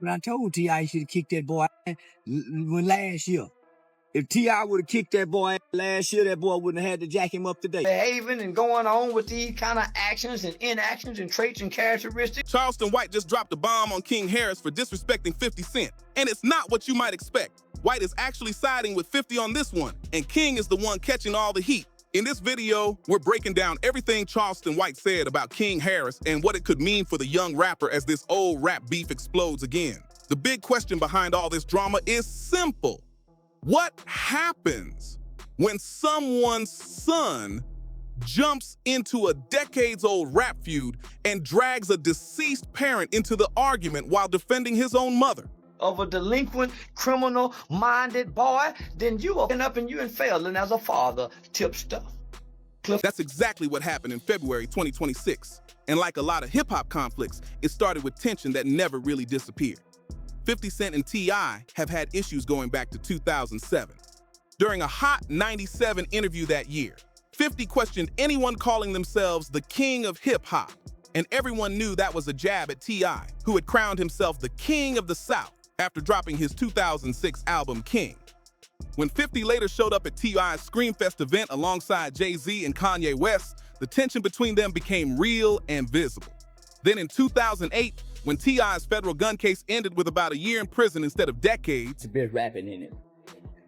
But I told T.I. he should have kicked that boy when last year. If T.I. would have kicked that boy last year, that boy wouldn't have had to jack him up today. Behaving and going on with these kind of actions and inactions and traits and characteristics. Charleston White just dropped a bomb on King Harris for disrespecting 50 Cent. And it's not what you might expect. White is actually siding with 50 on this one, and King is the one catching all the heat. In this video, we're breaking down everything Charleston White said about King Harris and what it could mean for the young rapper as this old rap beef explodes again. The big question behind all this drama is simple. What happens when someone's son jumps into a decades-old rap feud and drags a deceased parent into the argument while defending his own mother? Of a delinquent, criminal-minded boy, then you are up and you and failing as a father, tip stuff. That's exactly what happened in February 2026. And like a lot of hip-hop conflicts, it started with tension that never really disappeared. 50 Cent and T.I. have had issues going back to 2007. During a Hot 97 interview that year, 50 questioned anyone calling themselves the king of hip-hop, and everyone knew that was a jab at T.I., who had crowned himself the king of the South after dropping his 2006 album King. When 50 later showed up at T.I.'s Screamfest event alongside Jay-Z and Kanye West, the tension between them became real and visible. Then in 2008, when T.I.'s federal gun case ended with about a year in prison instead of decades, the best rapping in it.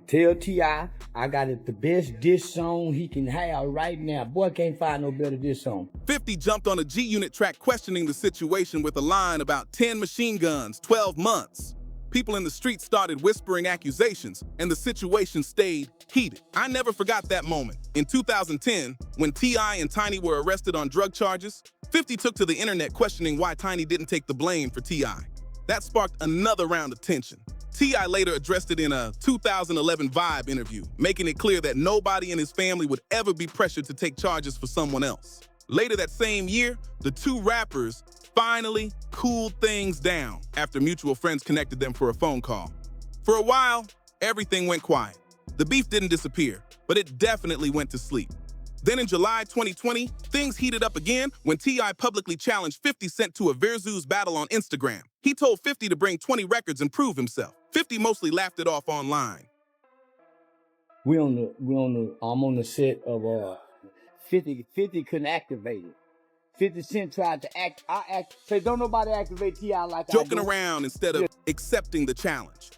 Tell T.I. I got it the best diss song he can have right now. Boy, can't find no better diss song. 50 jumped on a G-Unit track questioning the situation with a line about 10 machine guns, 12 months. People in the street started whispering accusations, and the situation stayed heated. I never forgot that moment. In 2010, when T.I. and Tiny were arrested on drug charges, 50 took to the internet questioning why Tiny didn't take the blame for T.I. That sparked another round of tension. T.I. later addressed it in a 2011 Vibe interview, making it clear that nobody in his family would ever be pressured to take charges for someone else. Later that same year, the two rappers finally cooled things down after mutual friends connected them for a phone call. For a while, everything went quiet. The beef didn't disappear, but it definitely went to sleep. Then in July 2020, things heated up again when T.I. publicly challenged 50 Cent to a versus battle on Instagram. He told 50 to bring 20 records and prove himself. 50 mostly laughed it off online. I'm on the set of 50 couldn't activate it. 50 Cent tried to say don't nobody activate T.I. like I do. Joking around instead of accepting the challenge.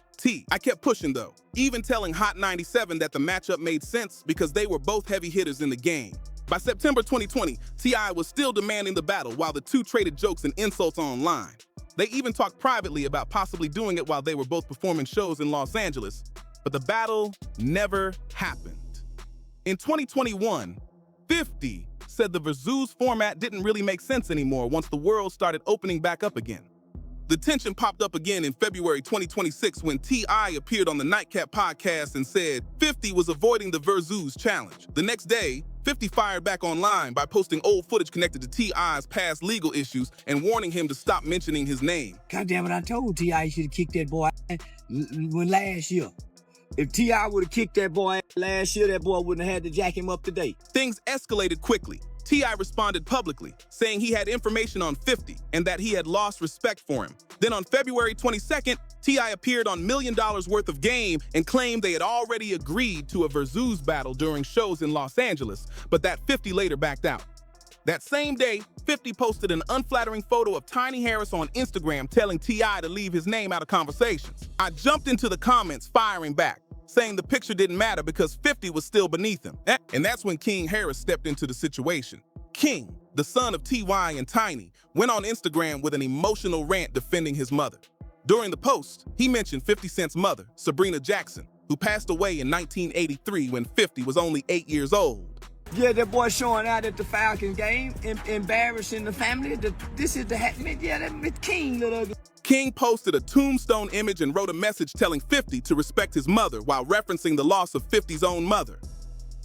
I kept pushing though, even telling Hot 97 that the matchup made sense because they were both heavy hitters in the game. By September 2020, T.I. was still demanding the battle while the two traded jokes and insults online. They even talked privately about possibly doing it while they were both performing shows in Los Angeles, but the battle never happened. In 2021, 50 said the versus format didn't really make sense anymore once the world started opening back up again. The tension popped up again in February 2026 when T.I. appeared on the Nightcap podcast and said 50 was avoiding the versus challenge. The next day, 50 fired back online by posting old footage connected to T.I.'s past legal issues and warning him to stop mentioning his name. God damn it, I told T.I. he should have kicked that boy when last year. If T.I. would have kicked that boy last year, that boy wouldn't have had to jack him up today. Things escalated quickly. T.I. responded publicly, saying he had information on 50 and that he had lost respect for him. Then on February 22nd, T.I. appeared on $1 million worth of Game and claimed they had already agreed to a versus battle during shows in Los Angeles, but that 50 later backed out. That same day, 50 posted an unflattering photo of Tiny Harris on Instagram telling T.I. to leave his name out of conversations. I jumped into the comments firing back, saying the picture didn't matter because 50 was still beneath him. And that's when King Harris stepped into the situation. King, the son of T.Y. and Tiny, went on Instagram with an emotional rant defending his mother. During the post, he mentioned 50 Cent's mother, Sabrina Jackson, who passed away in 1983 when 50 was only 8 years old. Yeah, that boy showing out at the Falcon game, embarrassing the family. This is the that King, little ugly. King posted a tombstone image and wrote a message telling 50 to respect his mother while referencing the loss of 50's own mother.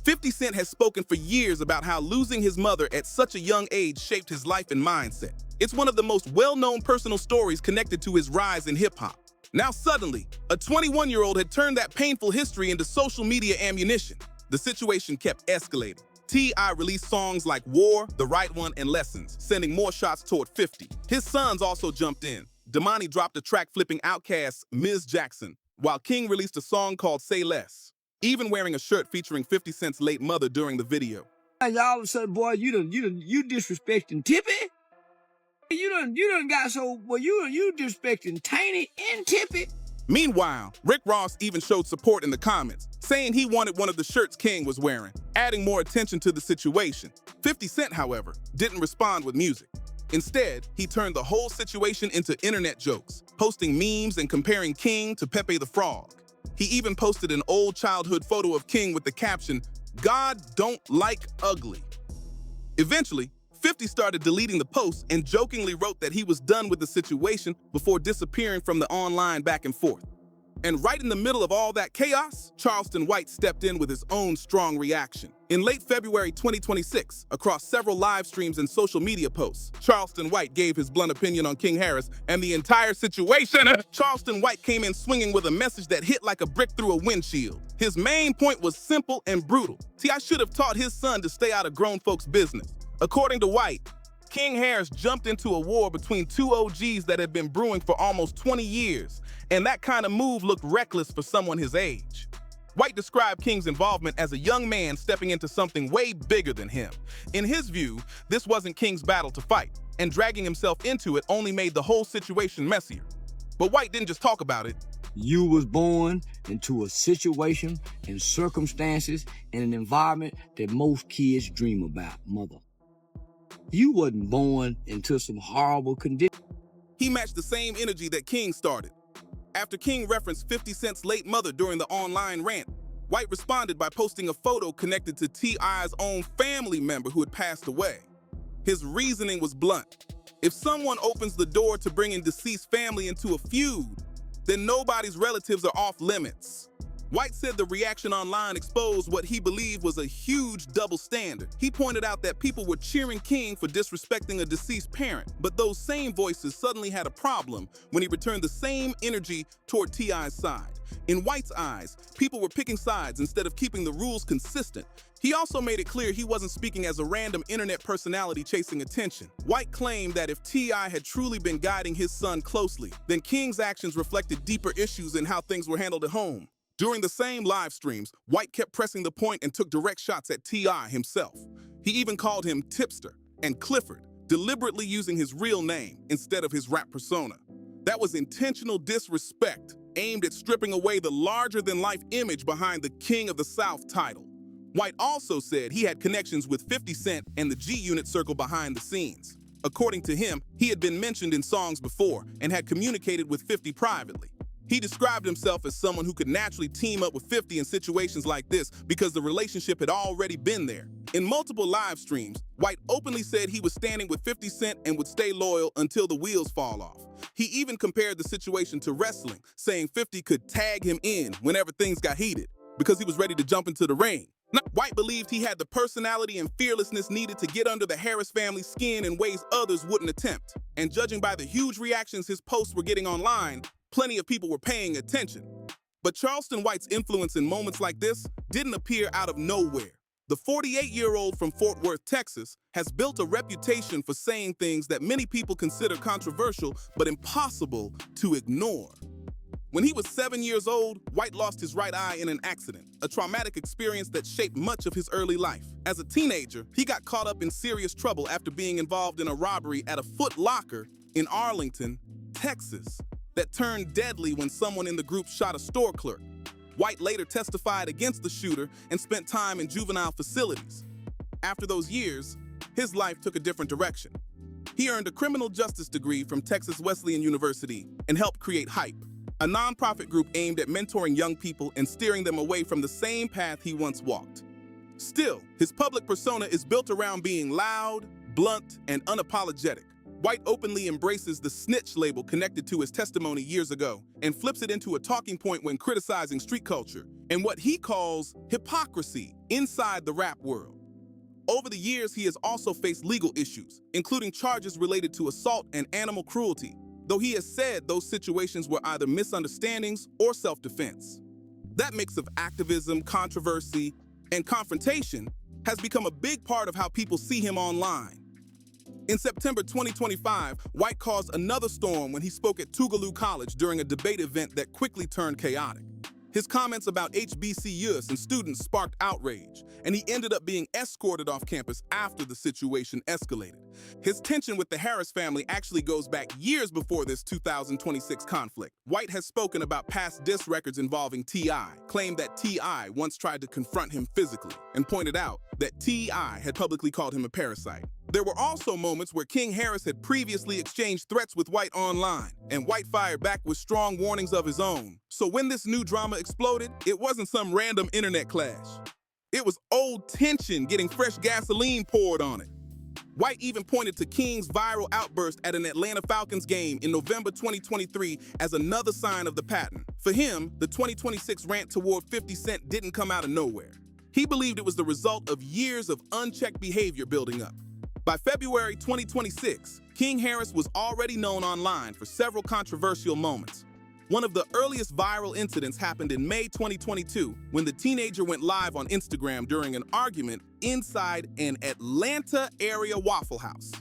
50 Cent has spoken for years about how losing his mother at such a young age shaped his life and mindset. It's one of the most well-known personal stories connected to his rise in hip-hop. Now suddenly, a 21-year-old had turned that painful history into social media ammunition. The situation kept escalating. T.I. released songs like War, The Right One, and Lessons, sending more shots toward 50. His sons also jumped in. Damani dropped a track flipping Outkast's Ms. Jackson, while King released a song called Say Less, even wearing a shirt featuring 50 Cent's late mother during the video. And all of a sudden, boy, you disrespecting Tippy? You done got so, well, you disrespecting Tiny and Tippy? Meanwhile, Rick Ross even showed support in the comments, saying he wanted one of the shirts King was wearing, adding more attention to the situation. 50 Cent, however, didn't respond with music. Instead, he turned the whole situation into internet jokes, posting memes and comparing King to Pepe the Frog. He even posted an old childhood photo of King with the caption, "God don't like ugly." Eventually, 50 started deleting the post and jokingly wrote that he was done with the situation before disappearing from the online back and forth. And right in the middle of all that chaos, Charleston White stepped in with his own strong reaction. In late February 2026, across several live streams and social media posts, Charleston White gave his blunt opinion on King Harris and the entire situation. Charleston White came in swinging with a message that hit like a brick through a windshield. His main point was simple and brutal. See, I should have taught his son to stay out of grown folks' business. According to White, King Harris jumped into a war between two OGs that had been brewing for almost 20 years, and that kind of move looked reckless for someone his age. White described King's involvement as a young man stepping into something way bigger than him. In his view, this wasn't King's battle to fight, and dragging himself into it only made the whole situation messier. But White didn't just talk about it. You was born into a situation and circumstances and an environment that most kids dream about, mother. You wasn't born into some horrible conditions. He matched the same energy that King started. After King referenced 50 Cent's late mother during the online rant, White responded by posting a photo connected to T.I.'s own family member who had passed away. His reasoning was blunt. If someone opens the door to bringing deceased family into a feud, then nobody's relatives are off limits. White said the reaction online exposed what he believed was a huge double standard. He pointed out that people were cheering King for disrespecting a deceased parent, but those same voices suddenly had a problem when he returned the same energy toward T.I.'s side. In White's eyes, people were picking sides instead of keeping the rules consistent. He also made it clear he wasn't speaking as a random internet personality chasing attention. White claimed that if T.I. had truly been guiding his son closely, then King's actions reflected deeper issues in how things were handled at home. During the same live streams, White kept pressing the point and took direct shots at T.I. himself. He even called him Tipster and Clifford, deliberately using his real name instead of his rap persona. That was intentional disrespect, aimed at stripping away the larger-than-life image behind the King of the South title. White also said he had connections with 50 Cent and the G-Unit circle behind the scenes. According to him, he had been mentioned in songs before and had communicated with 50 privately. He described himself as someone who could naturally team up with 50 in situations like this because the relationship had already been there. In multiple live streams, White openly said he was standing with 50 Cent and would stay loyal until the wheels fall off. He even compared the situation to wrestling, saying 50 could tag him in whenever things got heated because he was ready to jump into the ring. White believed he had the personality and fearlessness needed to get under the Harris family's skin in ways others wouldn't attempt. And judging by the huge reactions his posts were getting online, plenty of people were paying attention. But Charleston White's influence in moments like this didn't appear out of nowhere. The 48-year-old from Fort Worth, Texas, has built a reputation for saying things that many people consider controversial but impossible to ignore. When he was 7 years old, White lost his right eye in an accident, a traumatic experience that shaped much of his early life. As a teenager, he got caught up in serious trouble after being involved in a robbery at a Foot Locker in Arlington, Texas, that turned deadly when someone in the group shot a store clerk. White later testified against the shooter and spent time in juvenile facilities. After those years, his life took a different direction. He earned a criminal justice degree from Texas Wesleyan University and helped create Hype, a nonprofit group aimed at mentoring young people and steering them away from the same path he once walked. Still, his public persona is built around being loud, blunt, and unapologetic. White openly embraces the snitch label connected to his testimony years ago and flips it into a talking point when criticizing street culture and what he calls hypocrisy inside the rap world. Over the years, he has also faced legal issues, including charges related to assault and animal cruelty, though he has said those situations were either misunderstandings or self-defense. That mix of activism, controversy, and confrontation has become a big part of how people see him online. In September 2025, White caused another storm when he spoke at Tougaloo College during a debate event that quickly turned chaotic. His comments about HBCUs and students sparked outrage, and he ended up being escorted off campus after the situation escalated. His tension with the Harris family actually goes back years before this 2026 conflict. White has spoken about past diss records involving T.I., claimed that T.I. once tried to confront him physically, and pointed out that T.I. had publicly called him a parasite. There were also moments where King Harris had previously exchanged threats with White online, and White fired back with strong warnings of his own. So when this new drama exploded, it wasn't some random internet clash. It was old tension getting fresh gasoline poured on it. White even pointed to King's viral outburst at an Atlanta Falcons game in November 2023 as another sign of the pattern. For him, the 2026 rant toward 50 Cent didn't come out of nowhere. He believed it was the result of years of unchecked behavior building up. By February 2026, King Harris was already known online for several controversial moments. One of the earliest viral incidents happened in May 2022 when the teenager went live on Instagram during an argument inside an Atlanta area Waffle House.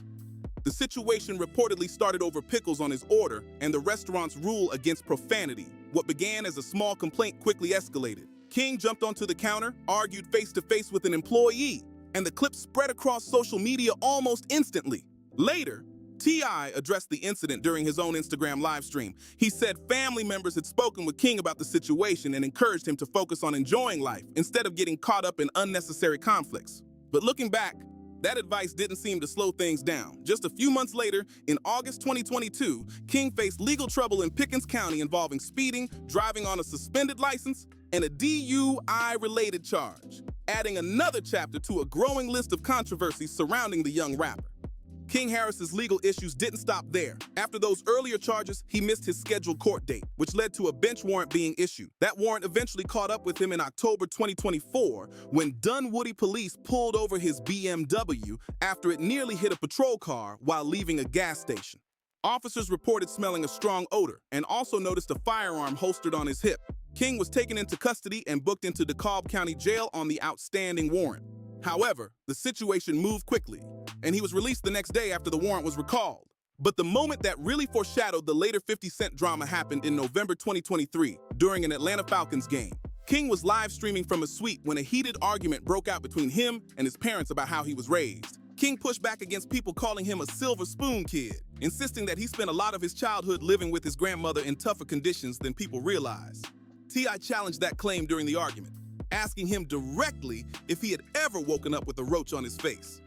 The situation reportedly started over pickles on his order and the restaurant's rule against profanity. What began as a small complaint quickly escalated. King jumped onto the counter, argued face-to-face with an employee, and the clip spread across social media almost instantly. Later, T.I. addressed the incident during his own Instagram live stream. He said family members had spoken with King about the situation and encouraged him to focus on enjoying life instead of getting caught up in unnecessary conflicts. But looking back, that advice didn't seem to slow things down. Just a few months later, in August 2022, King faced legal trouble in Pickens County involving speeding, driving on a suspended license, and a DUI-related charge, adding another chapter to a growing list of controversies surrounding the young rapper. King Harris's legal issues didn't stop there. After those earlier charges, he missed his scheduled court date, which led to a bench warrant being issued. That warrant eventually caught up with him in October 2024 when Dunwoody police pulled over his BMW after it nearly hit a patrol car while leaving a gas station. Officers reported smelling a strong odor and also noticed a firearm holstered on his hip. King was taken into custody and booked into DeKalb County Jail on the outstanding warrant. However, the situation moved quickly, and he was released the next day after the warrant was recalled. But the moment that really foreshadowed the later 50 Cent drama happened in November 2023 during an Atlanta Falcons game. King was live streaming from a suite when a heated argument broke out between him and his parents about how he was raised. King pushed back against people calling him a silver spoon kid, insisting that he spent a lot of his childhood living with his grandmother in tougher conditions than people realize. T.I. challenged that claim during the argument, asking him directly if he had ever woken up with a roach on his face.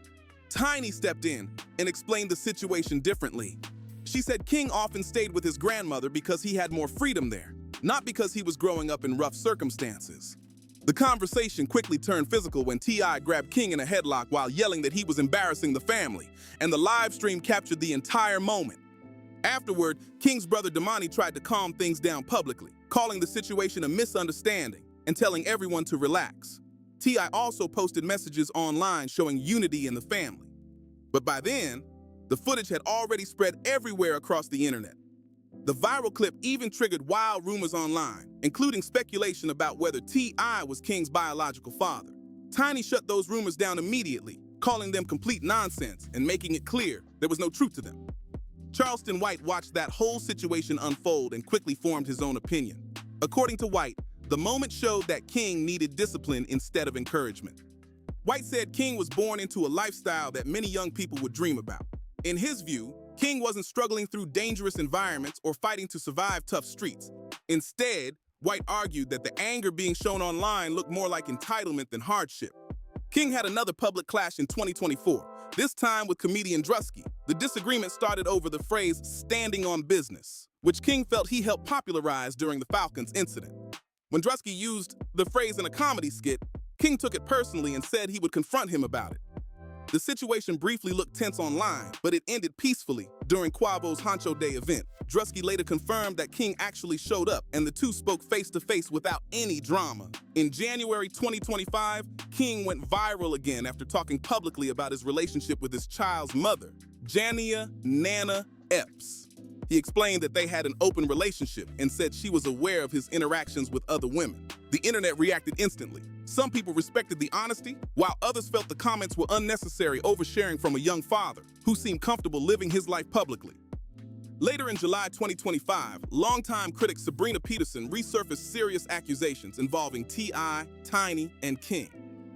Tiny stepped in and explained the situation differently. She said King often stayed with his grandmother because he had more freedom there, not because he was growing up in rough circumstances. The conversation quickly turned physical when T.I. grabbed King in a headlock while yelling that he was embarrassing the family, and the live stream captured the entire moment. Afterward, King's brother Damani tried to calm things down publicly, calling the situation a misunderstanding and telling everyone to relax. T.I. also posted messages online showing unity in the family. But by then, the footage had already spread everywhere across the internet. The viral clip even triggered wild rumors online, including speculation about whether T.I. was King's biological father. Tiny shut those rumors down immediately, calling them complete nonsense and making it clear there was no truth to them. Charleston White watched that whole situation unfold and quickly formed his own opinion. According to White, the moment showed that King needed discipline instead of encouragement. White said King was born into a lifestyle that many young people would dream about. In his view, King wasn't struggling through dangerous environments or fighting to survive tough streets. Instead, White argued that the anger being shown online looked more like entitlement than hardship. King had another public clash in 2024, this time with comedian Drusky. The disagreement started over the phrase "standing on business," which King felt he helped popularize during the Falcons incident. When Drusky used the phrase in a comedy skit, King took it personally and said he would confront him about it. The situation briefly looked tense online, but it ended peacefully during Quavo's Honcho Day event. Drusky later confirmed that King actually showed up, and the two spoke face-to-face without any drama. In January 2025, King went viral again after talking publicly about his relationship with his child's mother, Jania Nana Epps. He explained that they had an open relationship and said she was aware of his interactions with other women. The internet reacted instantly. Some people respected the honesty, while others felt the comments were unnecessary, oversharing from a young father who seemed comfortable living his life publicly. Later in July 2025, longtime critic Sabrina Peterson resurfaced serious accusations involving T.I., Tiny, and King.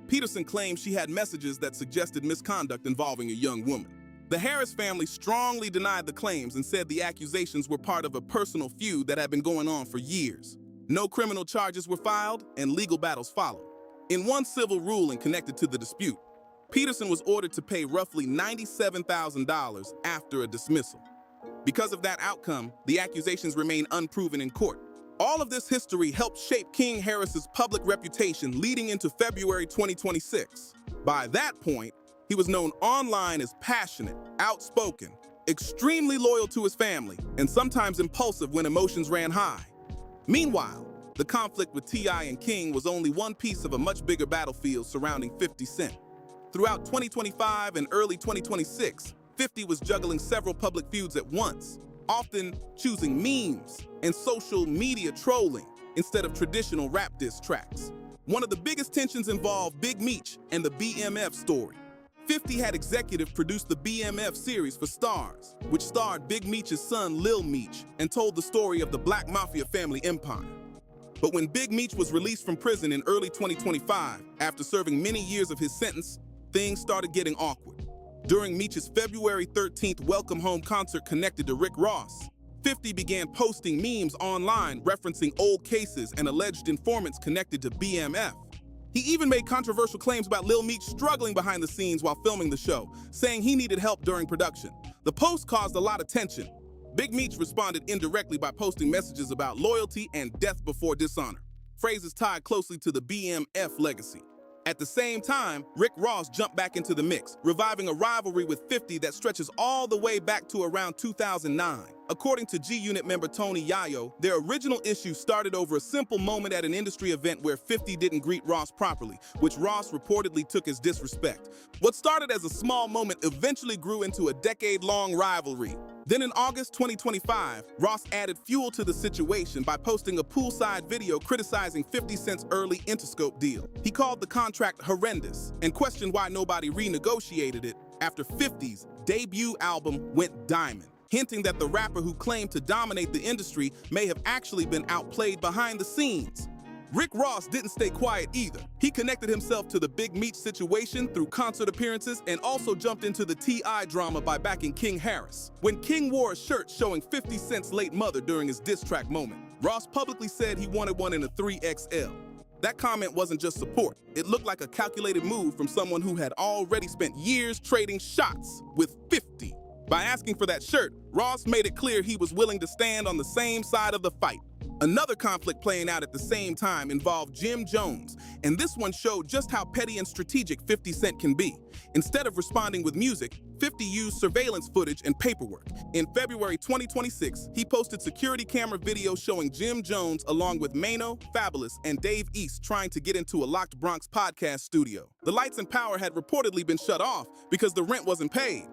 Peterson claimed she had messages that suggested misconduct involving a young woman. The Harris family strongly denied the claims and said the accusations were part of a personal feud that had been going on for years. No criminal charges were filed, and legal battles followed. In one civil ruling connected to the dispute, Peterson was ordered to pay roughly $97,000 after a dismissal. Because of that outcome, the accusations remain unproven in court. All of this history helped shape King Harris's public reputation leading into February 2026. By that point, he was known online as passionate, outspoken, extremely loyal to his family, and sometimes impulsive when emotions ran high. Meanwhile, the conflict with T.I. and King was only one piece of a much bigger battlefield surrounding 50 Cent. Throughout 2025 and early 2026, 50 was juggling several public feuds at once, often choosing memes and social media trolling instead of traditional rap diss tracks. One of the biggest tensions involved Big Meech and the BMF story. 50 had executive produced the BMF series for Stars, which starred Big Meech's son Lil Meech and told the story of the Black Mafia family empire. But when Big Meech was released from prison in early 2025, after serving many years of his sentence, things started getting awkward. During Meech's February 13th Welcome Home concert connected to Rick Ross, 50 began posting memes online referencing old cases and alleged informants connected to BMF. He even made controversial claims about Lil Meech struggling behind the scenes while filming the show, saying he needed help during production. The post caused a lot of tension. Big Meech responded indirectly by posting messages about loyalty and death before dishonor, phrases tied closely to the BMF legacy. At the same time, Rick Ross jumped back into the mix, reviving a rivalry with 50 that stretches all the way back to around 2009. According to G-Unit member Tony Yayo, their original issue started over a simple moment at an industry event where 50 didn't greet Ross properly, which Ross reportedly took as disrespect. What started as a small moment eventually grew into a decade-long rivalry. Then in August 2025, Ross added fuel to the situation by posting a poolside video criticizing 50 Cent's early Interscope deal. He called the contract horrendous and questioned why nobody renegotiated it after 50's debut album went diamond, hinting that the rapper who claimed to dominate the industry may have actually been outplayed behind the scenes. Rick Ross didn't stay quiet either. He connected himself to the Big Meech situation through concert appearances and also jumped into the T.I. drama by backing King Harris. When King wore a shirt showing 50 Cent's late mother during his diss track moment, Ross publicly said he wanted one in a 3XL. That comment wasn't just support. It looked like a calculated move from someone who had already spent years trading shots with 50. By asking for that shirt, Ross made it clear he was willing to stand on the same side of the fight. Another conflict playing out at the same time involved Jim Jones, and this one showed just how petty and strategic 50 Cent can be. Instead of responding with music, 50 used surveillance footage and paperwork. In February 2026, he posted security camera video showing Jim Jones along with Mano, Fabulous, and Dave East trying to get into a locked Bronx podcast studio. The lights and power had reportedly been shut off because the rent wasn't paid.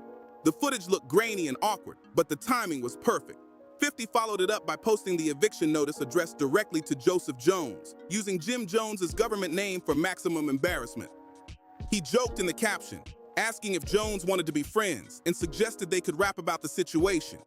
The footage looked grainy and awkward, but the timing was perfect. 50 followed it up by posting the eviction notice addressed directly to Joseph Jones, using Jim Jones's government name for maximum embarrassment. He joked in the caption, asking if Jones wanted to be friends, and suggested they could rap about the situation.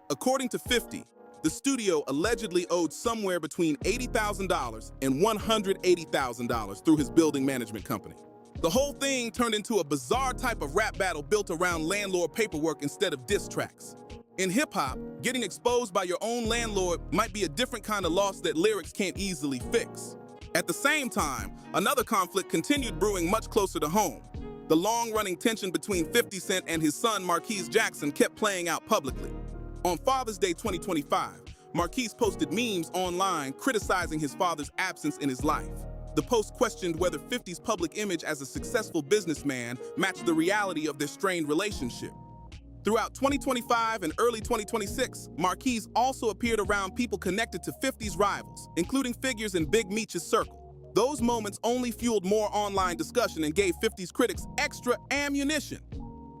According to 50, the studio allegedly owed somewhere between $80,000 and $180,000 through his building management company. The whole thing turned into a bizarre type of rap battle built around landlord paperwork instead of diss tracks. In hip-hop, getting exposed by your own landlord might be a different kind of loss that lyrics can't easily fix. At the same time, another conflict continued brewing much closer to home. The long-running tension between 50 Cent and his son Marquise Jackson kept playing out publicly. On Father's Day 2025, Marquise posted memes online criticizing his father's absence in his life. The post questioned whether 50's public image as a successful businessman matched the reality of their strained relationship. Throughout 2025 and early 2026, Marquise also appeared around people connected to 50's rivals, including figures in Big Meech's circle. Those moments only fueled more online discussion and gave 50's critics extra ammunition.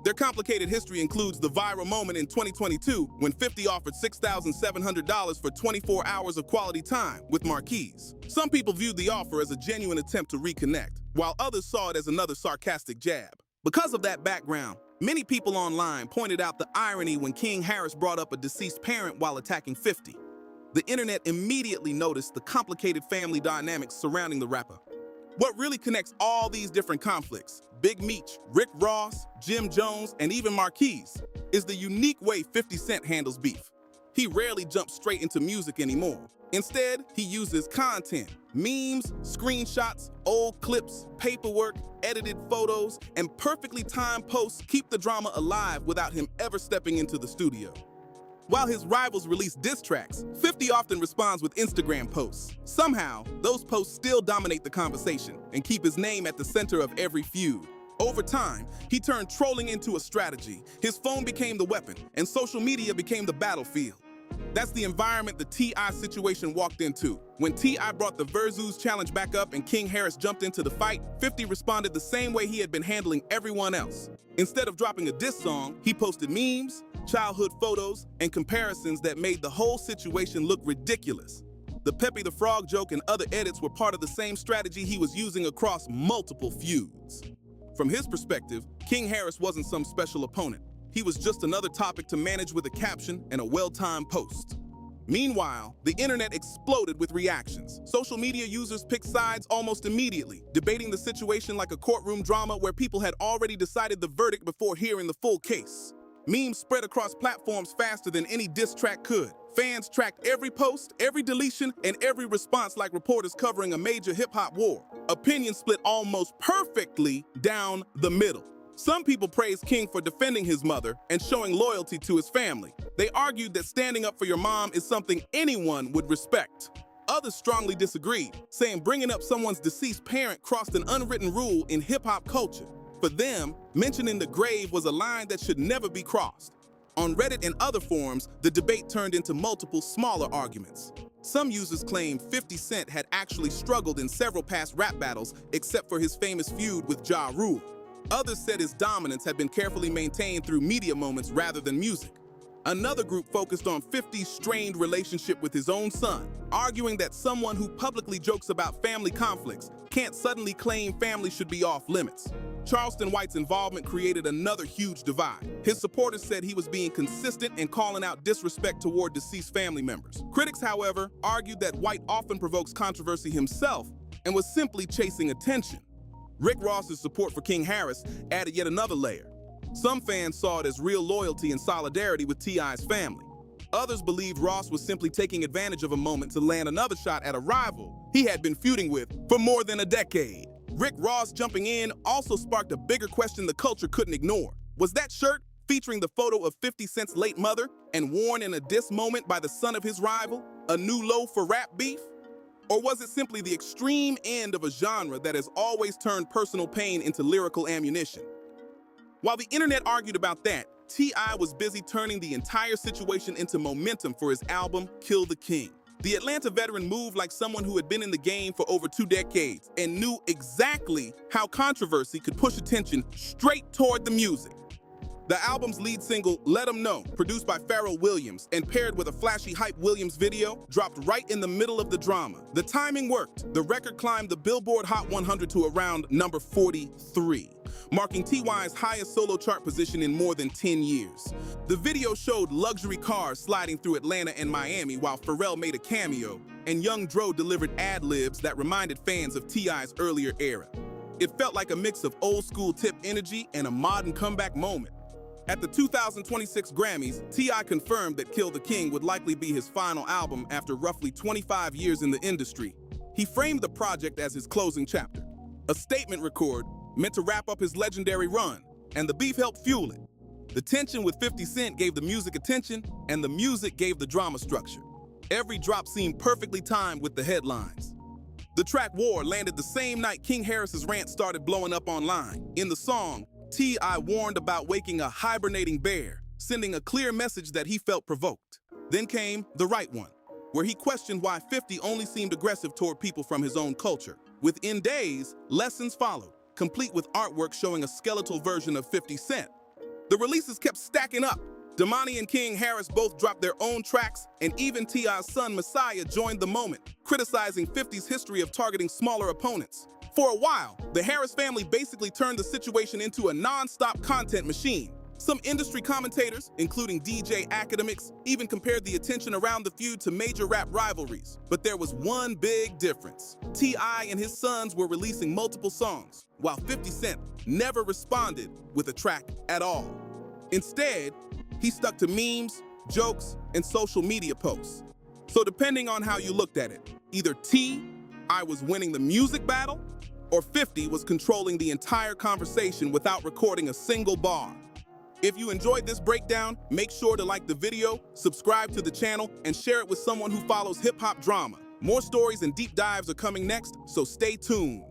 Their complicated history includes the viral moment in 2022 when 50 offered $6,700 for 24 hours of quality time with Marquise. Some people viewed the offer as a genuine attempt to reconnect, while others saw it as another sarcastic jab. Because of that background, many people online pointed out the irony when King Harris brought up a deceased parent while attacking 50. The internet immediately noticed the complicated family dynamics surrounding the rapper. What really connects all these different conflicts, Big Meech, Rick Ross, Jim Jones, and even Marquise, is the unique way 50 Cent handles beef. He rarely jumps straight into music anymore. Instead, he uses content, memes, screenshots, old clips, paperwork, edited photos, and perfectly timed posts keep the drama alive without him ever stepping into the studio. While his rivals release diss tracks, 50 often responds with Instagram posts. Somehow, those posts still dominate the conversation and keep his name at the center of every feud. Over time, he turned trolling into a strategy. His phone became the weapon, and social media became the battlefield. That's the environment the T.I. situation walked into. When T.I. brought the Versus challenge back up and King Harris jumped into the fight, 50 responded the same way he had been handling everyone else. Instead of dropping a diss song, he posted memes, childhood photos, and comparisons that made the whole situation look ridiculous. The Pepe the Frog joke and other edits were part of the same strategy he was using across multiple feuds. From his perspective, King Harris wasn't some special opponent. He was just another topic to manage with a caption and a well-timed post. Meanwhile, the internet exploded with reactions. Social media users picked sides almost immediately, debating the situation like a courtroom drama where people had already decided the verdict before hearing the full case. Memes spread across platforms faster than any diss track could. Fans tracked every post, every deletion, and every response like reporters covering a major hip-hop war. Opinions split almost perfectly down the middle. Some people praised King for defending his mother and showing loyalty to his family. They argued that standing up for your mom is something anyone would respect. Others strongly disagreed, saying bringing up someone's deceased parent crossed an unwritten rule in hip-hop culture. For them, mentioning the grave was a line that should never be crossed. On Reddit and other forums, the debate turned into multiple smaller arguments. Some users claimed 50 Cent had actually struggled in several past rap battles except for his famous feud with Ja Rule. Others said his dominance had been carefully maintained through media moments rather than music. Another group focused on 50's strained relationship with his own son, arguing that someone who publicly jokes about family conflicts can't suddenly claim family should be off limits. Charleston White's involvement created another huge divide. His supporters said he was being consistent and calling out disrespect toward deceased family members. Critics, however, argued that White often provokes controversy himself and was simply chasing attention. Rick Ross's support for King Harris added yet another layer. Some fans saw it as real loyalty and solidarity with T.I.'s family. Others believed Ross was simply taking advantage of a moment to land another shot at a rival he had been feuding with for more than a decade. Rick Ross jumping in also sparked a bigger question the culture couldn't ignore. Was that shirt featuring the photo of 50 Cent's late mother and worn in a diss moment by the son of his rival a new low for rap beef? Or was it simply the extreme end of a genre that has always turned personal pain into lyrical ammunition? While the internet argued about that, T.I. was busy turning the entire situation into momentum for his album, Kill the King. The Atlanta veteran moved like someone who had been in the game for over 2 decades and knew exactly how controversy could push attention straight toward the music. The album's lead single, Let 'Em Know, produced by Pharrell Williams and paired with a flashy Hype Williams video, dropped right in the middle of the drama. The timing worked. The record climbed the Billboard Hot 100 to around number 43, marking T.Y.'s highest solo chart position in more than 10 years. The video showed luxury cars sliding through Atlanta and Miami while Pharrell made a cameo, and Young Dro delivered ad-libs that reminded fans of T.I.'s earlier era. It felt like a mix of old-school Tip energy and a modern comeback moment. At the 2026 Grammys, T.I. confirmed that Kill the King would likely be his final album after roughly 25 years in the industry. He framed the project as his closing chapter, a statement record meant to wrap up his legendary run, and the beef helped fuel it. The tension with 50 Cent gave the music attention, and the music gave the drama structure. Every drop seemed perfectly timed with the headlines. The track War landed the same night King Harris's rant started blowing up online. In the song, T.I. warned about waking a hibernating bear, sending a clear message that he felt provoked. Then came The Right One, where he questioned why 50 only seemed aggressive toward people from his own culture. Within days, lessons followed, complete with artwork showing a skeletal version of 50 Cent. The releases kept stacking up. Damani and King Harris both dropped their own tracks, and even T.I.'s son Messiah joined the moment, criticizing 50's history of targeting smaller opponents. For a while, the Harris family basically turned the situation into a non-stop content machine. Some industry commentators, including DJ Academics, even compared the attention around the feud to major rap rivalries. But there was one big difference. T.I. and his sons were releasing multiple songs, while 50 Cent never responded with a track at all. Instead, he stuck to memes, jokes, and social media posts. So depending on how you looked at it, either T.I. was winning the music battle, or 50 was controlling the entire conversation without recording a single bar. If you enjoyed this breakdown, make sure to like the video, subscribe to the channel, and share it with someone who follows hip-hop drama. More stories and deep dives are coming next, so stay tuned.